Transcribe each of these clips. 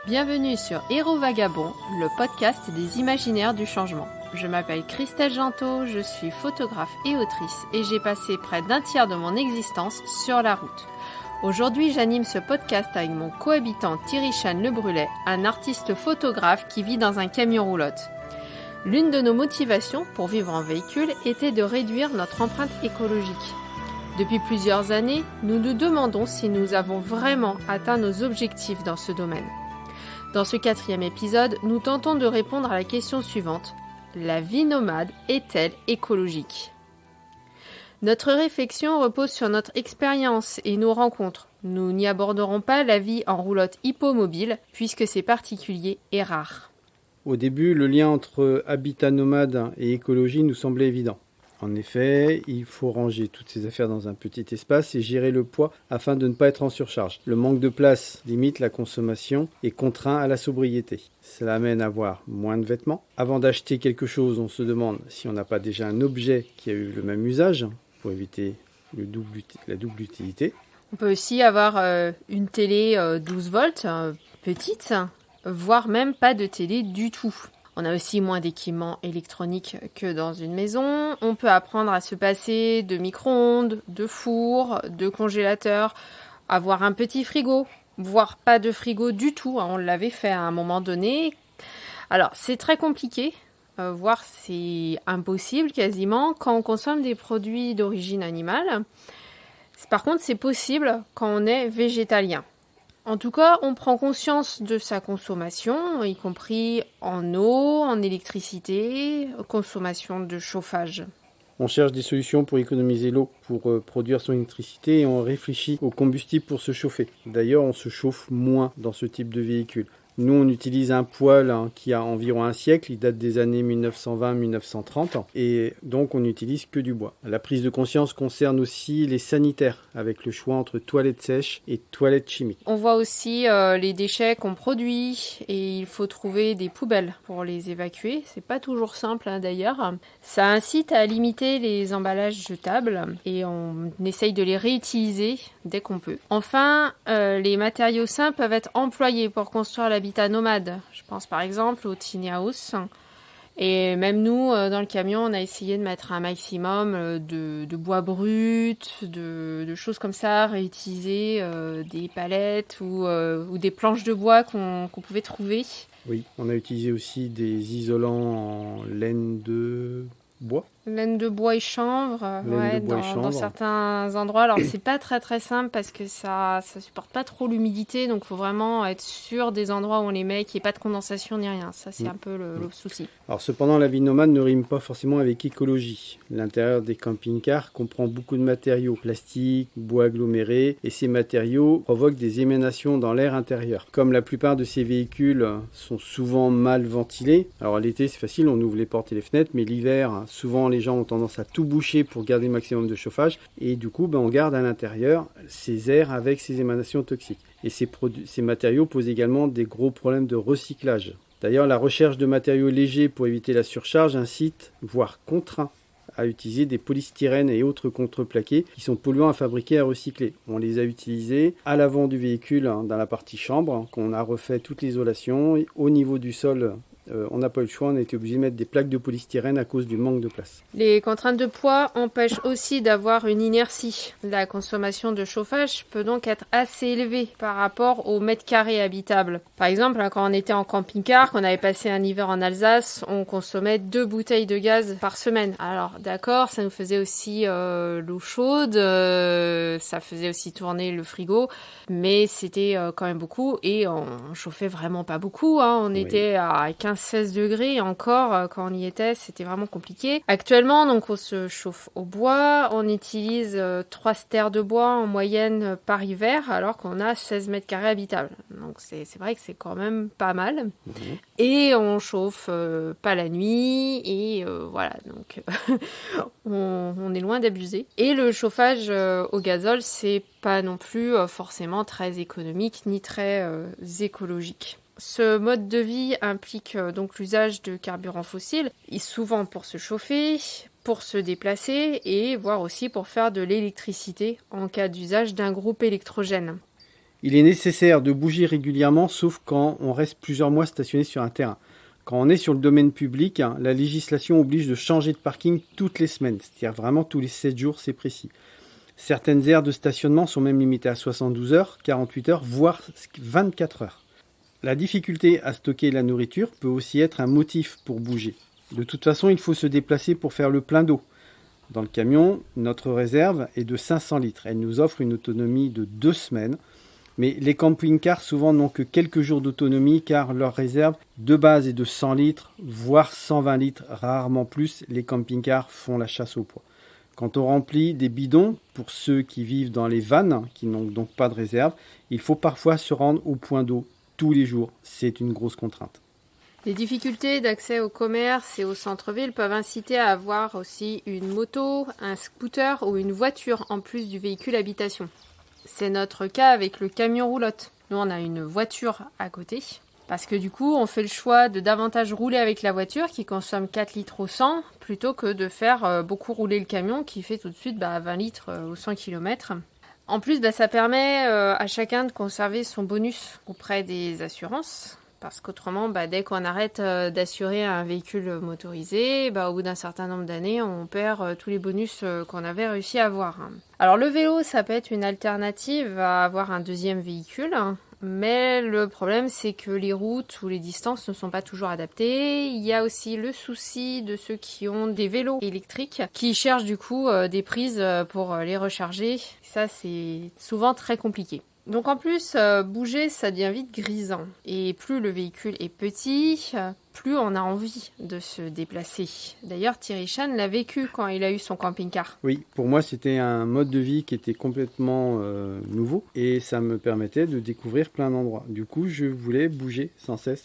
Bienvenue sur Héros Vagabond, le podcast des imaginaires du changement. Je m'appelle Christelle Gentot, je suis photographe et autrice et j'ai passé près d'un tiers de mon existence sur la route. Aujourd'hui, j'anime ce podcast avec mon cohabitant Thierry Chane Le Brulet, un artiste photographe qui vit dans un camion roulotte. L'une de nos motivations pour vivre en véhicule était de réduire notre empreinte écologique. Depuis plusieurs années, nous nous demandons si nous avons vraiment atteint nos objectifs dans ce domaine. Dans ce 4e épisode, nous tentons de répondre à la question suivante. La vie nomade est-elle écologique ? Notre réflexion repose sur notre expérience et nos rencontres. Nous n'y aborderons pas la vie en roulotte hippomobile, puisque c'est particulier et rare. Au début, le lien entre habitat nomade et écologie nous semblait évident. En effet, il faut ranger toutes ses affaires dans un petit espace et gérer le poids afin de ne pas être en surcharge. Le manque de place limite la consommation et contraint à la sobriété. Cela amène à avoir moins de vêtements. Avant d'acheter quelque chose, on se demande si on n'a pas déjà un objet qui a eu le même usage pour éviter la double utilité. On peut aussi avoir une télé 12 volts, petite, voire même pas de télé du tout. On a aussi moins d'équipements électroniques que dans une maison. On peut apprendre à se passer de micro-ondes, de fours, de congélateurs, avoir un petit frigo, voire pas de frigo du tout. On l'avait fait à un moment donné. Alors, c'est très compliqué, voire c'est impossible quasiment quand on consomme des produits d'origine animale. Par contre, c'est possible quand on est végétalien. En tout cas, on prend conscience de sa consommation, y compris en eau, en électricité, consommation de chauffage. On cherche des solutions pour économiser l'eau, pour produire son électricité et on réfléchit au combustible pour se chauffer. D'ailleurs, on se chauffe moins dans ce type de véhicule. Nous, on utilise un poêle qui a environ un siècle, il date des années 1920-1930, et donc on n'utilise que du bois. La prise de conscience concerne aussi les sanitaires, avec le choix entre toilettes sèches et toilettes chimiques. On voit aussi les déchets qu'on produit, et il faut trouver des poubelles pour les évacuer. C'est pas toujours simple d'ailleurs. Ça incite à limiter les emballages jetables, et on essaye de les réutiliser dès qu'on peut. Enfin, les matériaux sains peuvent être employés pour construire l'habitat nomade. Je pense par exemple au tiny house. Et même nous, dans le camion, on a essayé de mettre un maximum de bois brut, de choses comme ça, réutiliser des palettes ou des planches de bois qu'on pouvait trouver. Oui, on a utilisé aussi des isolants en laine de bois. Laine de bois et chanvre, dans certains endroits. Alors c'est pas très très simple parce que ça supporte pas trop l'humidité, donc faut vraiment être sûr des endroits où on les met, qu'il n'y ait pas de condensation ni rien. Ça c'est un peu le souci. Alors cependant, la vie nomade ne rime pas forcément avec écologie. L'intérieur des camping-cars comprend beaucoup de matériaux, plastique, bois aggloméré, et ces matériaux provoquent des émanations dans l'air intérieur. Comme la plupart de ces véhicules sont souvent mal ventilés, alors l'été c'est facile, on ouvre les portes et les fenêtres, mais l'hiver, souvent les gens ont tendance à tout boucher pour garder le maximum de chauffage et du coup on garde à l'intérieur ces airs avec ces émanations toxiques. Et ces matériaux posent également des gros problèmes de recyclage. D'ailleurs, la recherche de matériaux légers pour éviter la surcharge incite, voire contraint, à utiliser des polystyrènes et autres contreplaqués qui sont polluants à fabriquer et à recycler. On les a utilisés à l'avant du véhicule, dans la partie chambre, qu'on a refait toute l'isolation. Et au niveau du sol, on n'a pas eu le choix, on a été obligé de mettre des plaques de polystyrène à cause du manque de place. Les contraintes de poids empêchent aussi d'avoir une inertie. La consommation de chauffage peut donc être assez élevée par rapport au mètre carré habitable. Par exemple, quand on était en camping-car, qu'on avait passé un hiver en Alsace, on consommait 2 bouteilles de gaz par semaine. Alors d'accord, ça nous faisait aussi l'eau chaude, ça faisait aussi tourner le frigo, mais c'était quand même beaucoup et on chauffait vraiment pas beaucoup. On était à 15-16 degrés et encore, quand on y était, c'était vraiment compliqué. Actuellement, donc, on se chauffe au bois. On utilise 3 stères de bois en moyenne par hiver, alors qu'on a 16 mètres carrés habitables. Donc, c'est vrai que c'est quand même pas mal. Et on chauffe pas la nuit. Et voilà, donc on est loin d'abuser. Et le chauffage au gazole, c'est pas non plus forcément très économique ni très écologique. Ce mode de vie implique donc l'usage de carburants fossiles, et souvent pour se chauffer, pour se déplacer et voire aussi pour faire de l'électricité en cas d'usage d'un groupe électrogène. Il est nécessaire de bouger régulièrement, sauf quand on reste plusieurs mois stationné sur un terrain. Quand on est sur le domaine public, la législation oblige de changer de parking toutes les semaines, c'est-à-dire vraiment tous les 7 jours, c'est précis. Certaines aires de stationnement sont même limitées à 72 heures, 48 heures, voire 24 heures. La difficulté à stocker la nourriture peut aussi être un motif pour bouger. De toute façon, il faut se déplacer pour faire le plein d'eau. Dans le camion, notre réserve est de 500 litres. Elle nous offre une autonomie de 2 semaines. Mais les camping-cars souvent n'ont que quelques jours d'autonomie car leur réserve de base est de 100 litres, voire 120 litres, rarement plus. Les camping-cars font la chasse au poids. Quand on remplit des bidons, pour ceux qui vivent dans les vannes, qui n'ont donc pas de réserve, il faut parfois se rendre au point d'eau tous les jours. C'est une grosse contrainte. Les difficultés d'accès au commerce et au centre-ville peuvent inciter à avoir aussi une moto, un scooter ou une voiture en plus du véhicule habitation. C'est notre cas avec le camion roulotte. Nous, on a une voiture à côté. Parce que du coup, on fait le choix de davantage rouler avec la voiture qui consomme 4 litres au 100 plutôt que de faire beaucoup rouler le camion qui fait tout de suite 20 litres au 100 km. En plus, ça permet à chacun de conserver son bonus auprès des assurances. Parce qu'autrement, dès qu'on arrête d'assurer un véhicule motorisé, au bout d'un certain nombre d'années, on perd tous les bonus qu'on avait réussi à avoir. Alors le vélo, ça peut être une alternative à avoir un deuxième véhicule. Mais le problème, c'est que les routes ou les distances ne sont pas toujours adaptées. Il y a aussi le souci de ceux qui ont des vélos électriques, qui cherchent du coup des prises pour les recharger. Ça, c'est souvent très compliqué. Donc en plus, bouger, ça devient vite grisant. Et plus le véhicule est petit, plus on a envie de se déplacer. D'ailleurs, Thierry Chan l'a vécu quand il a eu son camping-car. Oui, pour moi, c'était un mode de vie qui était complètement nouveau et ça me permettait de découvrir plein d'endroits. Du coup, je voulais bouger sans cesse.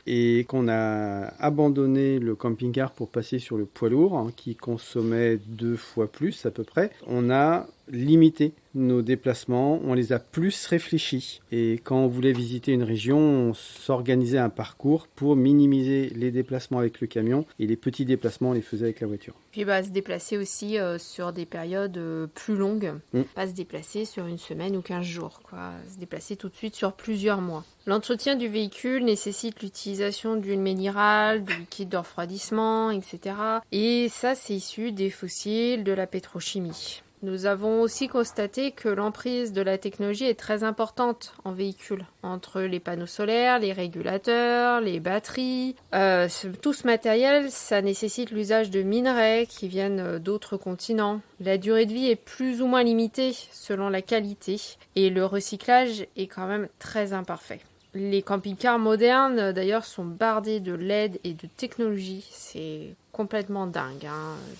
Et qu'on a abandonné le camping-car pour passer sur le poids lourd, qui consommait 2 fois plus à peu près, on a limité nos déplacements, on les a plus réfléchis. Et quand on voulait visiter une région, on s'organisait un parcours pour minimiser les déplacements avec le camion et les petits déplacements, on les faisait avec la voiture. Puis se déplacer aussi sur des périodes plus longues, pas se déplacer sur une semaine ou 15 jours, se déplacer tout de suite sur plusieurs mois. L'entretien du véhicule nécessite l'utilisation d'huile minérale, de liquide de refroidissement, etc. Et ça, c'est issu des fossiles, de la pétrochimie. Nous avons aussi constaté que l'emprise de la technologie est très importante en véhicule, entre les panneaux solaires, les régulateurs, les batteries. Tout ce matériel, ça nécessite l'usage de minerais qui viennent d'autres continents. La durée de vie est plus ou moins limitée selon la qualité et le recyclage est quand même très imparfait. Les camping-cars modernes, d'ailleurs, sont bardés de LED et de technologie. C'est complètement dingue,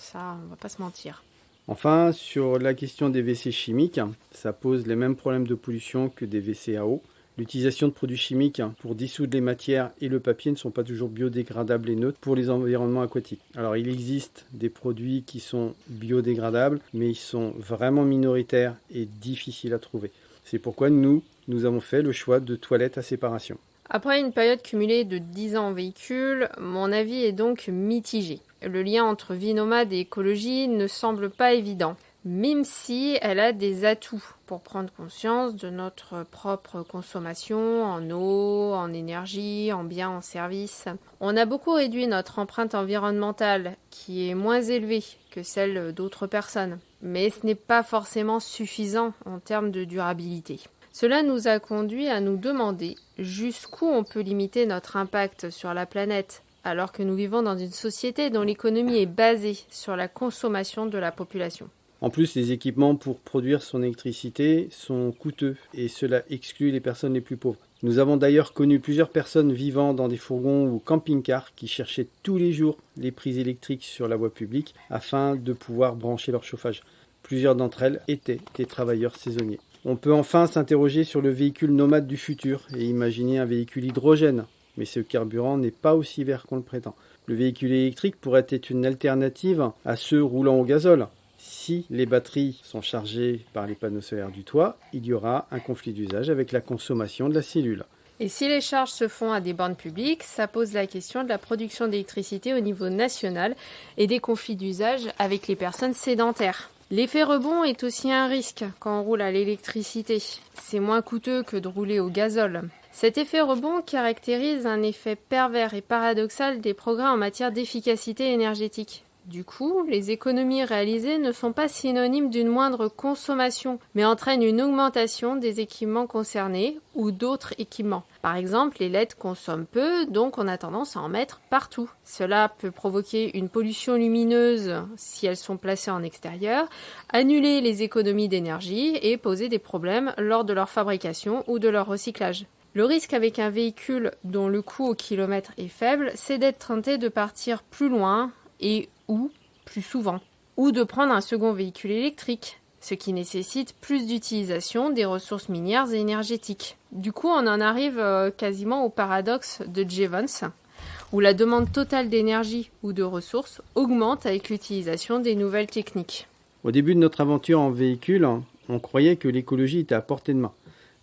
ça, on va pas se mentir. Enfin, sur la question des WC chimiques, ça pose les mêmes problèmes de pollution que des WC à eau. L'utilisation de produits chimiques pour dissoudre les matières et le papier ne sont pas toujours biodégradables et neutres pour les environnements aquatiques. Alors il existe des produits qui sont biodégradables, mais ils sont vraiment minoritaires et difficiles à trouver. C'est pourquoi nous avons fait le choix de toilettes à séparation. Après une période cumulée de 10 ans en véhicule, mon avis est donc mitigé. Le lien entre vie nomade et écologie ne semble pas évident, même si elle a des atouts pour prendre conscience de notre propre consommation en eau, en énergie, en biens, en services. On a beaucoup réduit notre empreinte environnementale, qui est moins élevée que celle d'autres personnes, mais ce n'est pas forcément suffisant en termes de durabilité. Cela nous a conduit à nous demander jusqu'où on peut limiter notre impact sur la planète, alors que nous vivons dans une société dont l'économie est basée sur la consommation de la population. En plus, les équipements pour produire son électricité sont coûteux et cela exclut les personnes les plus pauvres. Nous avons d'ailleurs connu plusieurs personnes vivant dans des fourgons ou camping-cars qui cherchaient tous les jours les prises électriques sur la voie publique afin de pouvoir brancher leur chauffage. Plusieurs d'entre elles étaient des travailleurs saisonniers. On peut enfin s'interroger sur le véhicule nomade du futur et imaginer un véhicule hydrogène. Mais ce carburant n'est pas aussi vert qu'on le prétend. Le véhicule électrique pourrait être une alternative à ceux roulant au gazole. Si les batteries sont chargées par les panneaux solaires du toit, il y aura un conflit d'usage avec la consommation de la cellule. Et si les charges se font à des bornes publiques, ça pose la question de la production d'électricité au niveau national et des conflits d'usage avec les personnes sédentaires. L'effet rebond est aussi un risque quand on roule à l'électricité. C'est moins coûteux que de rouler au gazole. Cet effet rebond caractérise un effet pervers et paradoxal des progrès en matière d'efficacité énergétique. Du coup, les économies réalisées ne sont pas synonymes d'une moindre consommation, mais entraînent une augmentation des équipements concernés ou d'autres équipements. Par exemple, les LED consomment peu, donc on a tendance à en mettre partout. Cela peut provoquer une pollution lumineuse si elles sont placées en extérieur, annuler les économies d'énergie et poser des problèmes lors de leur fabrication ou de leur recyclage. Le risque avec un véhicule dont le coût au kilomètre est faible, c'est d'être tenté de partir plus loin et ou plus souvent, ou de prendre un second véhicule électrique, ce qui nécessite plus d'utilisation des ressources minières et énergétiques. Du coup, on en arrive quasiment au paradoxe de Jevons, où la demande totale d'énergie ou de ressources augmente avec l'utilisation des nouvelles techniques. Au début de notre aventure en véhicule, on croyait que l'écologie était à portée de main.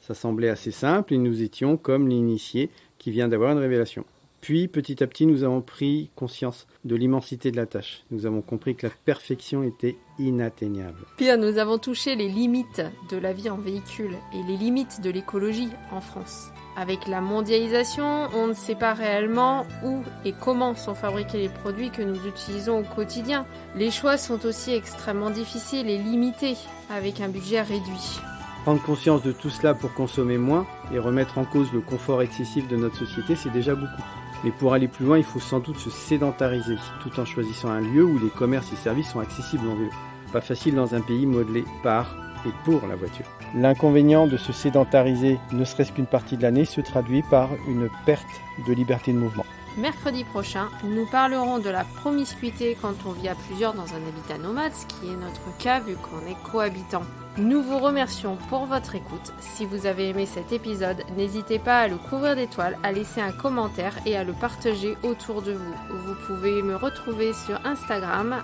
Ça semblait assez simple et nous étions comme l'initié qui vient d'avoir une révélation. Puis, petit à petit, nous avons pris conscience de l'immensité de la tâche. Nous avons compris que la perfection était inatteignable. Pire, nous avons touché les limites de la vie en véhicule et les limites de l'écologie en France. Avec la mondialisation, on ne sait pas réellement où et comment sont fabriqués les produits que nous utilisons au quotidien. Les choix sont aussi extrêmement difficiles et limités, avec un budget réduit. Prendre conscience de tout cela pour consommer moins et remettre en cause le confort excessif de notre société, c'est déjà beaucoup. Mais pour aller plus loin, il faut sans doute se sédentariser, tout en choisissant un lieu où les commerces et services sont accessibles en vélo. Pas facile dans un pays modelé par et pour la voiture. L'inconvénient de se sédentariser, ne serait-ce qu'une partie de l'année, se traduit par une perte de liberté de mouvement. Mercredi prochain, nous parlerons de la promiscuité quand on vit à plusieurs dans un habitat nomade, ce qui est notre cas vu qu'on est cohabitants. Nous vous remercions pour votre écoute. Si vous avez aimé cet épisode, n'hésitez pas à le couvrir d'étoiles, à laisser un commentaire et à le partager autour de vous. Vous pouvez me retrouver sur Instagram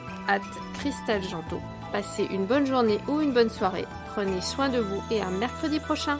@CrystalGento. Passez une bonne journée ou une bonne soirée. Prenez soin de vous et à mercredi prochain.